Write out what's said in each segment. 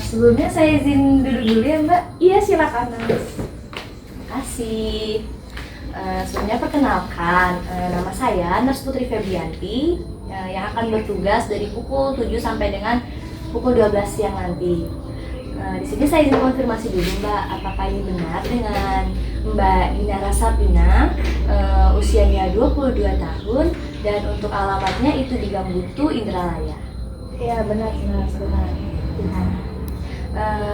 Sebelumnya saya izin duduk dulu ya Mbak. Iya, silakan Mas. Terima kasih. Sebelumnya perkenalkan, nama saya Nurse Putri Febrianti yang akan bertugas dari pukul 7 sampai dengan pukul 12 siang nanti. Di sini saya izin konfirmasi dulu Mbak, apakah ini benar dengan Mbak Dinara Sabrina, usianya 22 tahun dan untuk alamatnya itu di Gang Buntu, Indralaya. Iya, benar.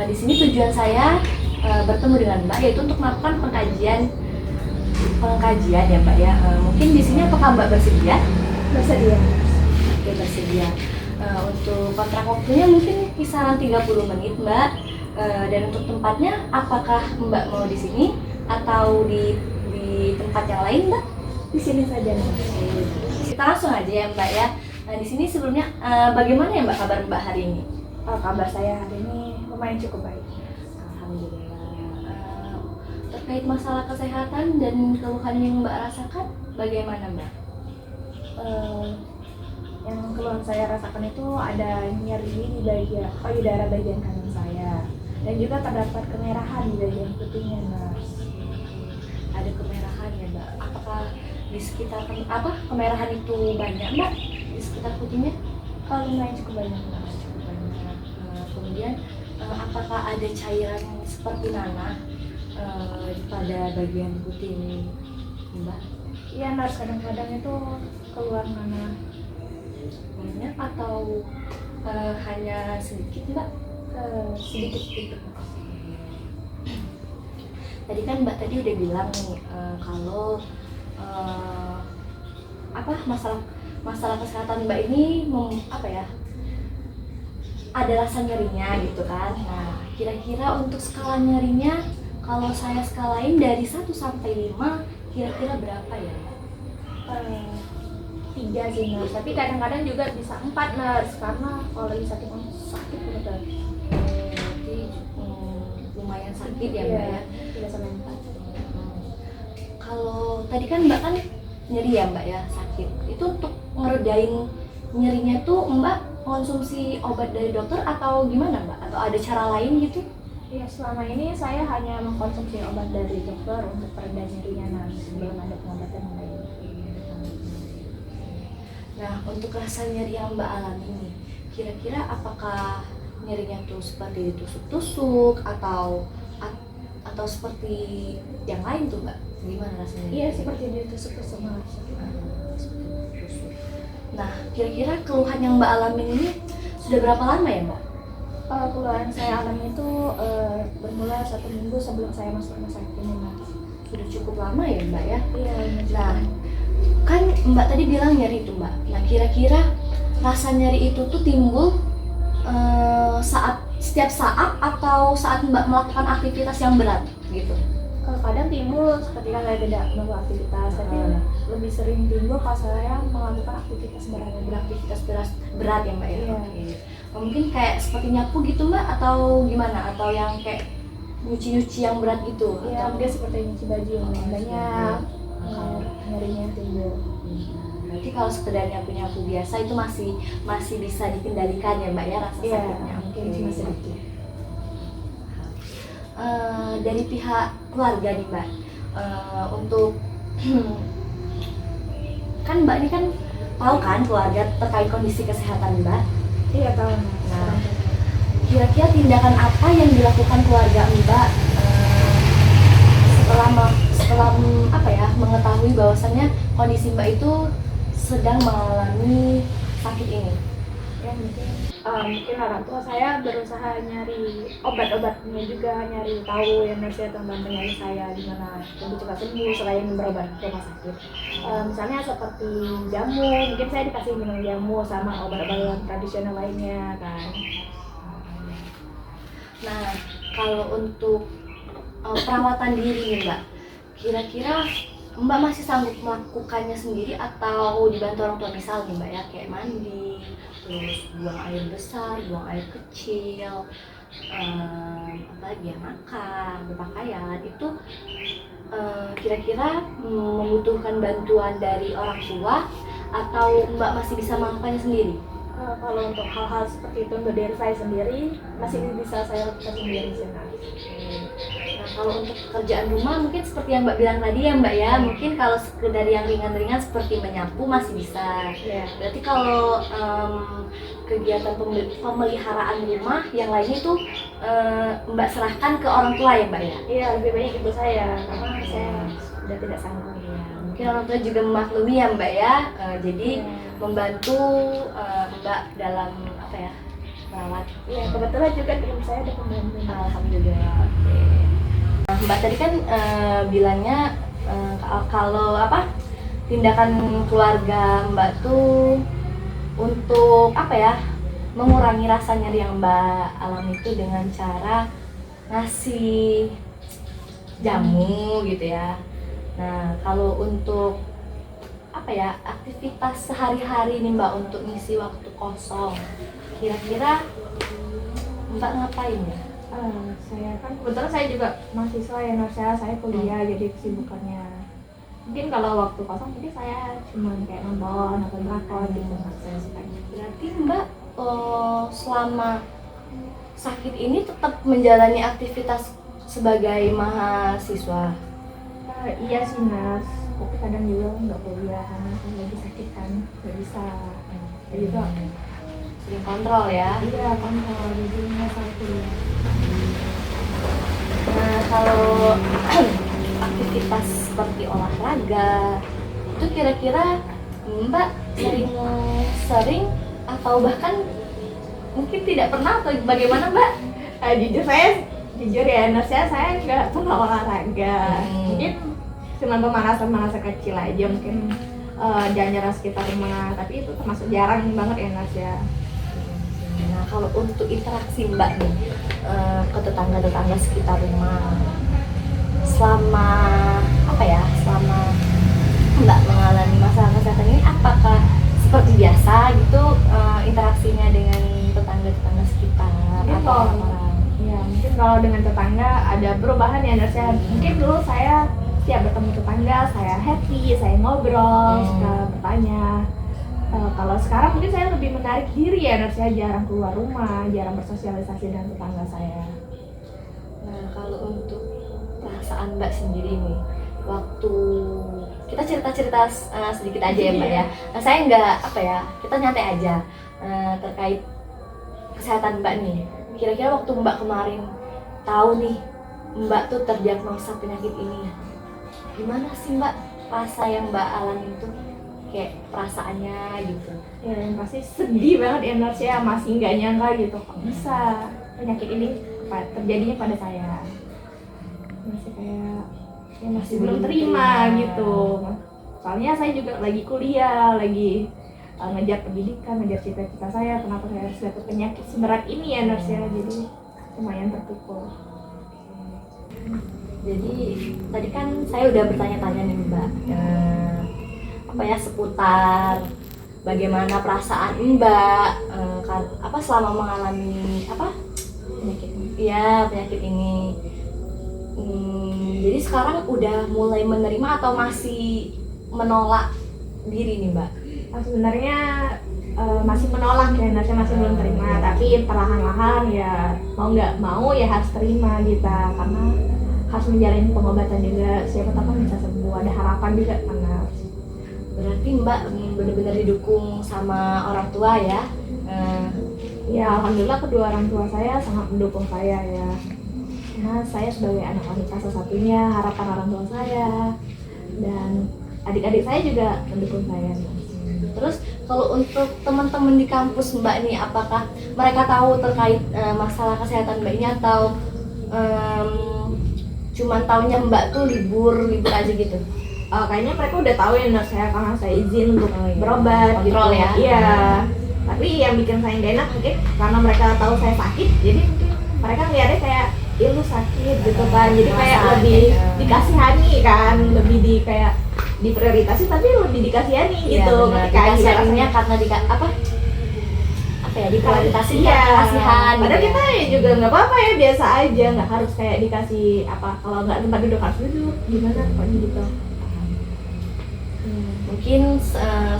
Di sini tujuan saya bertemu dengan Mbak yaitu untuk melakukan pengkajian ya Mbak ya. Mungkin di sini apakah Mbak bersedia? Bersedia. Oke, bersedia. Untuk kontrak waktunya mungkin kisaran 30 menit Mbak. Dan untuk tempatnya apakah Mbak mau di sini atau di tempat yang lain Mbak? Di sini saja. Kita langsung aja ya Mbak ya. Di sini sebelumnya bagaimana ya Mbak kabar Mbak hari ini? Kabar saya hari ini lumayan cukup baik. Alhamdulillah. Terkait masalah kesehatan dan keluhan yang Mbak rasakan, bagaimana Mbak? Yang keluhan saya rasakan itu ada nyeri di bagian payudara bagian kanan saya, dan juga terdapat kemerahan di bagian putihnya, Mas. Ada kemerahan ya Mbak. Apakah di sekitar kemerahan itu banyak Mbak di sekitar putihnya? Lumayan cukup banyak, Mas. Cukup banyak. Kemudian apakah ada cairan seperti nanah pada bagian putih ini Mbak? Iya, Mas. Kadang-kadang itu keluar nanah. Banyak atau hanya sedikit Mbak? Sedikit. Tadi kan Mbak tadi udah bilang nih kalau masalah kesehatan Mbak ini ada rasa nyerinya gitu kan. Nah, kira-kira untuk skala nyerinya kalau saya skalain dari 1 sampai 5 kira-kira berapa ya? 3 sih, Mas. Tapi kadang-kadang juga bisa 4, Mas. Karena kalau lagi sakit betul. Berarti lumayan sakit ya Mbak ya? 3 sampai 4. Kalau tadi kan Mbak kan nyeri ya Mbak ya, sakit. Itu untuk ngeredain nyerinya tuh Mbak konsumsi obat dari dokter atau gimana Mbak? Atau ada cara lain gitu? Ya, selama ini saya hanya mengkonsumsi obat dari dokter untuk pereda nyerinya, Mas. Belum ada pengobatan yang lain. Nah, untuk rasa nyeri yang Mbak alami ini, kira-kira apakah nyerinya tuh seperti ditusuk-tusuk atau seperti yang lain tuh Mbak? Gimana rasanya? Iya, seperti ditusuk-tusuk, Mas. Nah, kira-kira keluhan yang Mbak alami ini sudah berapa lama ya Mbak? Keluhan saya alami itu bermula 1 minggu sebelum saya masuk rumah sakit ini, Mas. Sudah cukup lama ya Mbak ya? Iya, Nah, kan Mbak tadi bilang nyeri itu Mbak. Nah, kira-kira rasa nyeri itu tuh timbul setiap saat atau saat Mbak melakukan aktivitas yang berat gitu? kadang timbul ketika saya tidak melakukan aktivitas, tapi lebih sering timbul kalau saya melakukan aktivitas beraktivitas berat ya Mbak ya? Iya. Oke. Mungkin kayak seperti nyapu gitu Mbak atau gimana? Atau yang kayak nyuci-nyuci yang berat gitu? Iya, Atau mungkin seperti nyuci baju yang banyak, nyerinya timbul. Berarti kalau sekedar nyapu-nyapu biasa itu masih bisa dikendalikan ya Mbak ya rasa sakitnya? Mungkin cuma sedikit. Dari pihak keluarga nih Mbak, untuk kan Mbak ini kan tahu kan keluarga terkait kondisi kesehatan Mbak? Iya, tahu. Nah, kira-kira tindakan apa yang dilakukan keluarga Mbak setelah mengetahui bahwasannya kondisi Mbak itu sedang mengalami sakit ini? Ya, mungkin orang tua saya berusaha nyari obat-obatnya juga, nyari tahu yang nurse tentang penyakit saya gimana lebih cepat sembuh selain berobat ke rumah sakit. Misalnya seperti jamu, mungkin saya dikasih minum jamu sama obat-obatan tradisional lainnya kan. Nah, kalau untuk perawatan diri nih Mbak, kira-kira Mbak masih sanggup melakukannya sendiri atau dibantu orang tua? Misal nih Mbak ya, kayak mandi, terus buang air besar, buang air kecil, makan, berpakaian, itu kira-kira membutuhkan bantuan dari orang tua atau Mbak masih bisa melakukannya sendiri? Kalau untuk hal-hal seperti itu untuk diri saya sendiri masih bisa saya lakukan sendiri sih Nas. Nah, kalau untuk pekerjaan rumah mungkin seperti yang Mbak bilang tadi ya Mbak ya, mungkin kalau sekedar yang ringan-ringan seperti menyapu masih bisa. Iya. Berarti kalau kegiatan pemeliharaan rumah yang lainnya itu Mbak serahkan ke orang tua ya Mbak ya? Iya, lebih banyak ibu saya karena saya sudah tidak sanggup. Iya, mungkin orang tua juga memaklumi ya Mbak ya, jadi membantu Mbak dalam apa ya, merawat. Iya, kebetulan juga tim saya ada pembantu. Alhamdulillah. Oke. Nah, Mbak tadi kan bilangnya kalau apa tindakan keluarga Mbak tuh untuk apa ya, mengurangi rasa nyeri yang Mbak alami itu dengan cara ngasih jamu gitu ya. Nah, kalau untuk apa ya, aktivitas sehari-hari nih Mbak untuk ngisi waktu kosong, kira-kira Mbak ngapain ya? Saya kan kebetulan saya juga mahasiswa ya Nur, saya kuliah jadi kesibukannya mungkin kalau waktu kosong mungkin saya cuma kayak nonton atau drakor gitu saya sukanya. Berarti Mbak selama sakit ini tetap menjalani aktivitas sebagai mahasiswa? Iya sih Nas, tapi kadang juga nggak kuliah karena saya lagi sakit kan nggak bisa jadi juga Sering kontrol ya? iya kontrol jadi nggak saya kuliah. Nah, kalau aktivitas seperti olahraga itu kira-kira Mbak sering atau bahkan mungkin tidak pernah atau bagaimana Mbak? Jujur ya Nur, saya nggak pernah olahraga. Mungkin cuma pemanasan kecil aja mungkin jalan-jalan sekitar rumah, tapi itu termasuk jarang banget ya Nas ya. Nah, kalau untuk interaksi Mbak nih ke tetangga-tetangga sekitar rumah, selama apa ya, selama Mbak mengalami masalah kesehatan ini, apakah seperti biasa gitu interaksinya dengan tetangga-tetangga sekitar Ya, atau orang-orang? Ya mungkin kalau dengan tetangga ada perubahan ya Nas ya. Mungkin dulu saya setiap bertemu tetangga saya happy, saya ngobrol, suka bertanya. Kalau sekarang mungkin saya lebih menarik diri ya Nur, saya jarang keluar rumah, jarang bersosialisasi dengan tetangga saya. Nah, kalau untuk perasaan Mbak sendiri nih, waktu kita cerita-cerita sedikit aja ya Mbak ya. Nah, saya nggak apa ya, kita nyantai aja terkait kesehatan Mbak nih. Kira-kira waktu Mbak kemarin tahu nih Mbak tuh terdiagnosa penyakit ini, gimana sih Mbak rasa yang Mbak alami itu? Kayak perasaannya gitu. Ya yang pasti sedih banget ya Nur, ya masih nggak nyangka gitu kok bisa penyakit ini terjadinya pada saya. Masih kayak ya masih belum terima gitu. Soalnya saya juga lagi kuliah, lagi ngejar pendidikan, ngejar cita-cita saya. Kenapa saya harus dapat penyakit seberat ini ya Nur ya? Jadi lumayan terpukul. Jadi tadi kan saya udah bertanya-tanya nih Mbak, apa ya, seputar bagaimana perasaan Mbak apa selama mengalami apa Penyakit ini. ya penyakit ini. Jadi sekarang udah mulai menerima atau masih menolak diri nih Mbak? Sebenarnya masih menolak ya, saya masih belum terima, tapi perlahan-lahan ya mau nggak mau ya harus terima gitu, karena harus menjalani pengobatan juga, siapa tahu kan bisa sembuh, ada harapan juga karena. Berarti Mbak benar-benar didukung sama orang tua ya? Ya alhamdulillah kedua orang tua saya sangat mendukung saya ya, karena saya sebagai anak wanita satu-satunya harapan orang tua saya, dan adik-adik saya juga mendukung saya. Terus kalau untuk teman-teman di kampus Mbak nih, apakah mereka tahu terkait masalah kesehatan Mbak ini atau cuman taunya Mbak tuh libur aja gitu? Kayaknya mereka udah tahu ya Nur, saya karena saya izin untuk berobat kontrol gitu. Ya? Iya. Tapi yang bikin saya nggak enak mungkin karena mereka tahu saya sakit, jadi mungkin mereka ngeliatnya kayak lu sakit gitu kan, jadi kayak lebih dikasihani kan, lebih di kayak diprioritasi tapi lebih dikasihani gitu. Dikasihaninya karena apa ya, diprioritasi kasihan. Padahal kita ya juga nggak apa-apa ya, biasa aja, nggak harus kayak dikasih apa, kalau nggak tempat duduk harus duduk gimana pokoknya gitu. Mungkin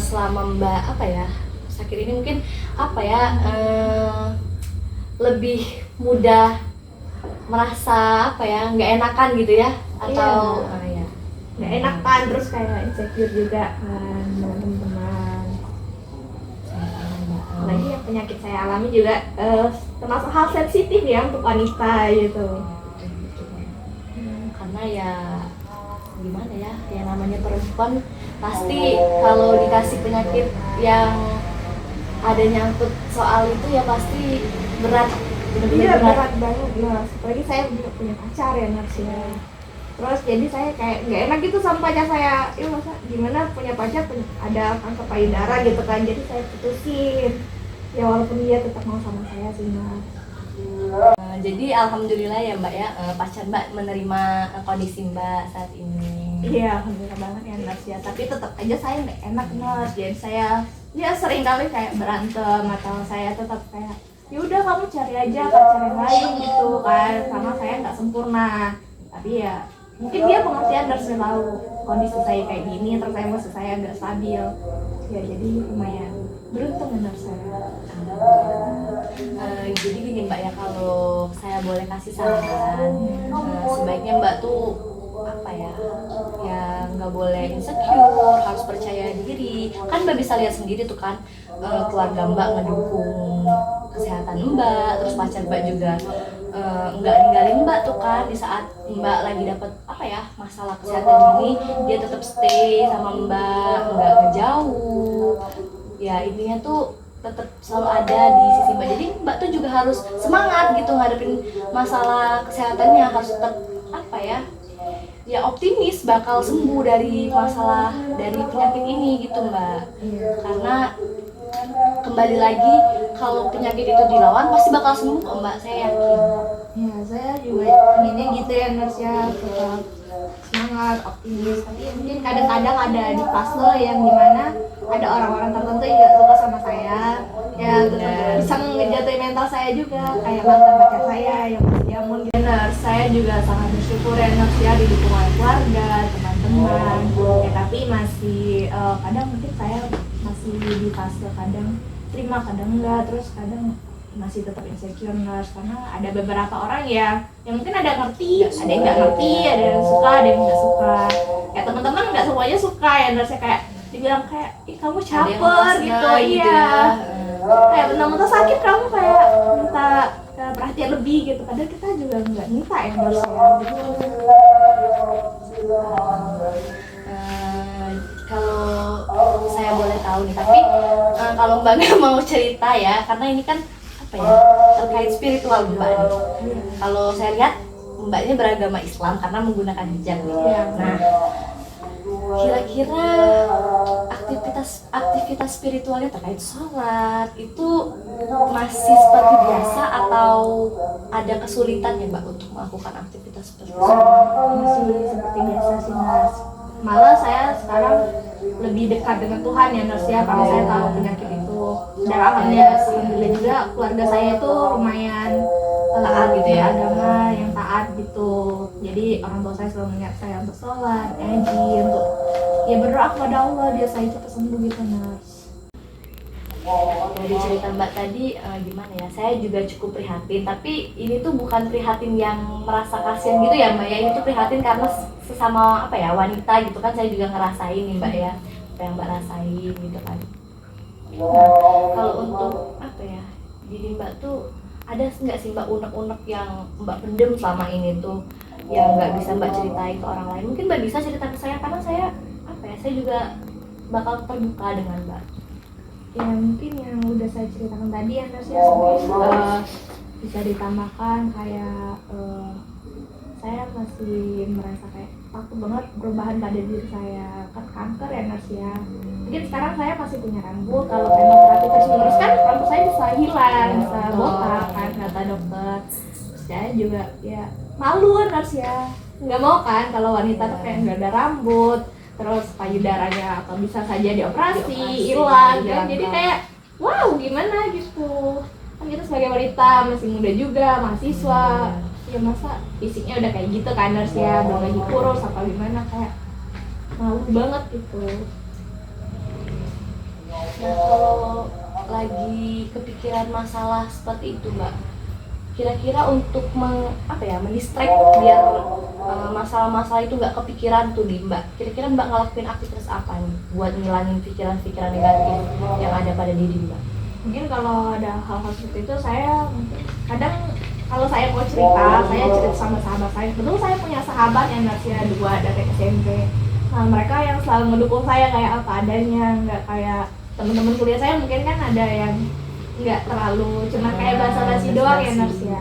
selama Mbak apa ya sakit ini mungkin apa ya, lebih mudah merasa apa ya, nggak enakan gitu ya, atau ya nggak enakan, terus kayak insecure juga kan dengan teman-teman. Apalagi yang penyakit saya alami juga termasuk hal sensitif ya untuk wanita gitu. Karena ya gimana ya, yang namanya perempuan pasti kalau dikasih penyakit yang ada nyangkut soal itu ya pasti berat, benar-benar Iya, berat banget Nars. Apalagi saya juga punya pacar ya Nars ya. Terus jadi saya kayak nggak enak gitu sama pacar saya. Masa gimana punya pacar ada kanker payudara gitu kan. Jadi saya putusin. Ya walaupun dia tetap mau sama saya sih Nars. Jadi alhamdulillah ya Mbak ya, pacar Mbak menerima kondisi Mbak saat ini. Iya, alhamdulillah banget ya Nars ya. Tapi tetap aja saya nggak enak Nars. Jadi saya ya sering kali kayak berantem atau saya tetap kayak ya udah kamu cari aja pacar yang lain gitu kan, karena saya nggak sempurna. Tapi ya mungkin dia pengertian dan saya tahu kondisi saya kayak gini, terus emosi saya agak stabil ya, jadi lumayan beruntung benar saya. Jadi gini Mbak ya, kalau saya boleh kasih saran, sebaiknya Mbak tuh apa ya, ya nggak boleh insecure, harus percaya diri. Kan Mbak bisa lihat sendiri tuh kan, keluarga Mbak ngedukung kesehatan Mbak, terus pacar Mbak juga nggak ninggalin Mbak tuh kan di saat Mbak lagi dapat apa ya masalah kesehatan ini, dia tetap stay sama Mbak, nggak ngejauh. Ya intinya tuh tetap selalu ada di sisi Mbak. Jadi Mbak tuh juga harus semangat gitu ngadepin masalah kesehatannya, harus tetap apa ya, ya optimis bakal sembuh dari masalah, dari penyakit ini gitu Mbak. Karena kembali lagi kalau penyakit itu dilawan pasti bakal sembuh kok Mbak, saya yakin. Ya saya juga inginnya gitu ya Nars ya, tetap semangat, optimis. Tapi mungkin kadang-kadang ada di fase yang dimana ada orang-orang tertentu yang gak suka sama saya, ya tetap bisa ngejatuhin mental saya juga, kayak mantan pacar saya yang masih diamond gitu. Nars, saya juga sangat bersyukur ya Nars ya, didukung oleh keluarga, teman-teman ya, tapi masih kadang mungkin saya masih di fase kadang terima kadang enggak, terus kadang masih tetap insecure Nars, karena ada beberapa orang ya yang mungkin ada ngerti, ada yang nggak ngerti, ada yang suka, ada yang nggak suka. Kayak teman-teman nggak semuanya suka ya Nars, kayak dibilang kayak ih kamu caper gitu, iya ya. kayak mentang-mentang sakit kamu kayak minta perhatian lebih gitu, padahal kita juga nggak minta ya Nars ya gitu. Kalau saya boleh tahu nih, tapi kalau Mbak nggak mau cerita ya, karena ini kan apa ya, terkait spiritual Mbak nih. Kalau saya lihat Mbak ini beragama Islam karena menggunakan hijab nih. Nah, kira-kira aktivitas spiritualnya terkait sholat itu masih seperti biasa atau ada kesulitan ya Mbak untuk melakukan aktivitas seperti itu? Masih seperti biasa sih Nars, malah saya sekarang lebih dekat dengan Tuhan ya Nars ya, karena saya tahu penyakit itu. Dan alhamdulillah juga keluarga saya itu lumayan taat gitu ya, agama yang taat gitu. Jadi orang tua saya selalu mengingat saya untuk sholat, ngaji, untuk ya berdoa kepada Allah biar saya cepat sembuh gitu Nars. Dari cerita Mbak tadi gimana ya, saya juga cukup prihatin, tapi ini tuh bukan prihatin yang merasa kasihan gitu ya Mbak ya, ini tuh prihatin karena sesama apa ya wanita gitu kan, saya juga ngerasain nih Mbak ya apa yang Mbak rasain gitu kan. Nah, kalau untuk apa ya, diri Mbak tuh ada nggak sih Mbak unek-unek yang Mbak pendem selama ini tuh, yang nggak bisa Mbak ceritain ke orang lain? Mungkin Mbak bisa cerita ke saya, karena saya apa ya, saya juga bakal terbuka dengan Mbak. Ya mungkin yang udah saya ceritakan tadi ya Nars ya, bisa ditambahkan kayak saya masih merasa kayak takut banget perubahan pada diri saya, kan kanker ya Nars ya. Mungkin sekarang saya masih punya rambut, kalau kemoterapi terus menerus kan rambut saya bisa hilang, bisa botak kan kata dokter. Terus saya juga ya malu Nars ya, nggak mau kan kalau wanita tuh kayak nggak ada rambut, terus payudaranya atau bisa saja dioperasi hilang kan, jadi kayak wow gimana gitu kan, kita sebagai wanita masih muda juga, mahasiswa ya, masa fisiknya udah kayak gitu kan Nars ya, belum lagi kurus apa gimana, kayak malu banget gitu. Nah, kalau lagi kepikiran masalah seperti itu Mbak, kira-kira untuk mendistract biar masalah-masalah itu nggak kepikiran tuh di Mbak, kira-kira Mbak ngelakuin aktivitas apa nih buat ngilangin pikiran-pikiran negatif yang ada pada diri Mbak? Mungkin kalau ada hal-hal seperti itu, saya mungkin kadang kalau saya mau cerita, saya cerita sama sahabat saya. Betul, saya punya sahabat yang usia 2 dari SMP. Nah, mereka yang selalu mendukung saya kayak apa adanya, nggak kayak teman-teman kuliah saya mungkin kan ada yang nggak terlalu cuma kayak basa-basi doang ya Nars ya.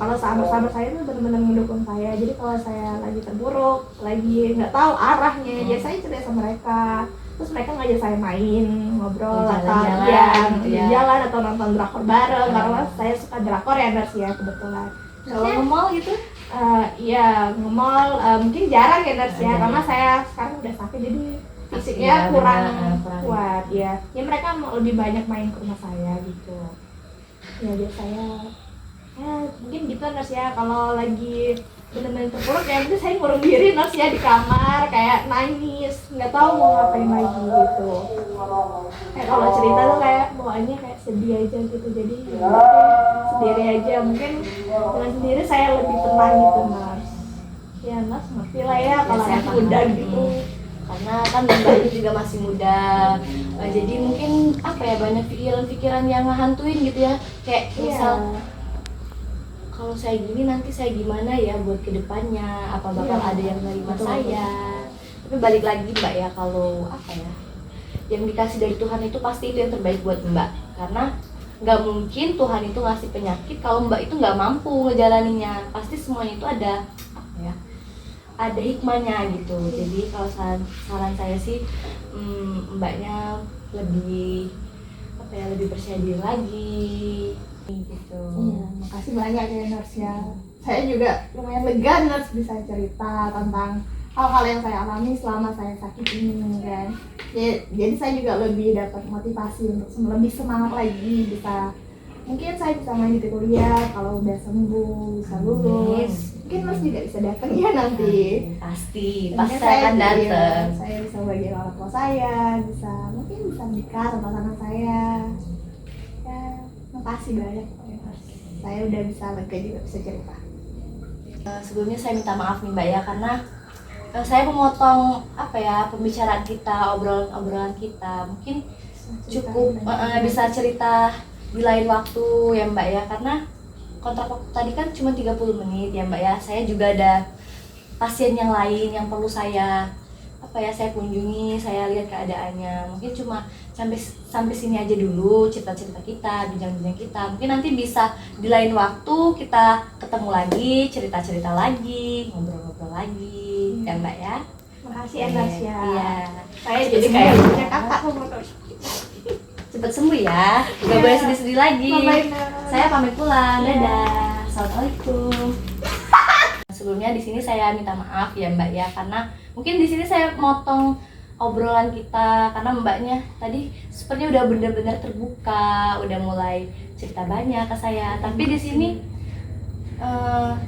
Kalau sahabat-sahabat saya itu benar-benar mendukung saya. Jadi kalau saya lagi terburuk, lagi nggak tahu arahnya, ya saya cerita sama mereka. Terus mereka ngajak saya main, ngobrol atau jalan atau nonton drakor bareng. Karena saya suka drakor ya Nars ya kebetulan. Kalau nge-mall gitu? Iya, nge-mall mungkin jarang ya Nars ya, karena saya sekarang udah sakit jadi fisiknya kurang kuat ya. Ya mereka lebih banyak main ke rumah saya gitu. Ya jadi saya mungkin gitu Nars ya, kalau lagi benar-benar terpuruk ya mungkin saya ngurung diri Nars ya di kamar kayak nangis, nggak tahu mau ngapain lagi gitu. Kayak kalau cerita tuh kayak bawaannya kayak sedih aja gitu, jadi sendiri aja, mungkin dengan sendiri saya lebih tenang gitu Nars. Ya Nars ngerti lah ya kalau anak muda gitu. Karena kan Mbak ini juga masih muda, jadi mungkin banyak pikiran-pikiran yang ngehantuin gitu ya, kayak misal kalau saya gini nanti saya gimana ya buat kedepannya, apa bakal ada yang menerima saya. Tapi balik lagi Mbak ya, kalau yang dikasih dari Tuhan itu pasti itu yang terbaik buat Mbak, karena nggak mungkin Tuhan itu ngasih penyakit kalau Mbak itu nggak mampu ngejalaninya. Pasti semuanya itu ada hikmahnya gitu. Jadi kalau saran saya sih, Mbaknya lebih lebih percaya diri lagi gitu. Iya, makasih banyak ya Nars ya. Saya juga lumayan lega Nars bisa cerita tentang hal-hal yang saya alami selama saya sakit ini kan. Jadi saya juga lebih dapat motivasi untuk lebih semangat lagi, mungkin saya bisa lanjut di kuliah kalau udah sembuh, bisa lulus. Mungkin Mas juga bisa datang ya nanti. Pasti saya akan datang. Saya bisa bagi orang tua saya, mungkin bisa nikah sama pasangan saya. Ya, makasih banyak Mas. Saya udah bisa lega juga bisa cerita. Sebelumnya saya minta maaf nih Mbak ya, karena saya memotong pembicaraan kita, obrolan kita. Mungkin cukup bisa cerita di lain waktu ya Mbak ya, karena kontrak waktu tadi kan cuma 30 menit ya Mbak ya. Saya juga ada pasien yang lain yang perlu saya saya kunjungi, saya lihat keadaannya. Mungkin cuma sampai sini aja dulu cerita-cerita kita, bincang-bincang kita. Mungkin nanti bisa di lain waktu kita ketemu lagi, cerita-cerita lagi, ngobrol-ngobrol lagi ya Mbak ya. Makasih ya Nars ya. Iya. Saya jadi kayak punya kakak Cepet sembuh ya, gak boleh sedih-sedih lagi. Saya pamit pulang, dadah. Assalamualaikum. Sebelumnya di sini saya minta maaf ya Mbak ya, karena mungkin di sini saya motong obrolan kita karena Mbaknya tadi sepertinya udah benar-benar terbuka, udah mulai cerita banyak ke saya. Tapi di sini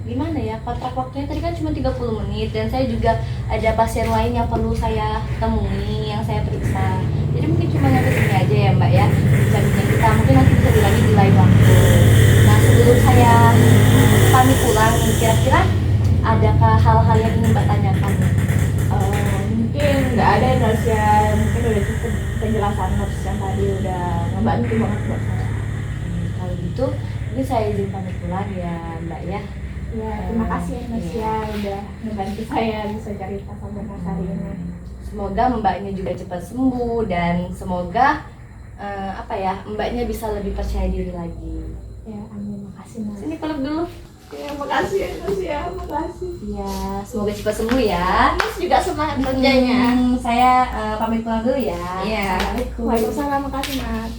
gimana ya, kontrak waktunya tadi kan cuma 30 menit dan saya juga ada pasien lain yang perlu saya temui, yang saya periksa. Jadi mungkin cuma nyampe sini aja ya Mbak ya, bincang-bincang kita. Mungkin nanti bisa dilanjut di lain waktu. Nah, sebelum saya pamit pulang, kira-kira adakah hal-hal yang ingin Mbak tanyakan? Mungkin nggak ada Nars ya, mungkin udah cukup penjelasan Nars yang tadi udah ngebantu banget buat saya. Kalau gitu, mungkin saya izin pamit pulang ya Mbak ya. Ya, terima kasih Nars ya udah ngebantu saya bisa cerita sampai hari ini. Semoga Mbaknya juga cepat sembuh dan semoga Mbaknya bisa lebih percaya diri lagi. Ya, amin. Makasih Nars. Sini peluk dulu. Ya, makasih ya Nars ya, makasih. Iya, semoga cepat sembuh ya. Nars juga semangat kerjanya. Saya pamit pulang dulu ya. Iya. Assalamualaikum. Waalaikumsalam, makasih Nars.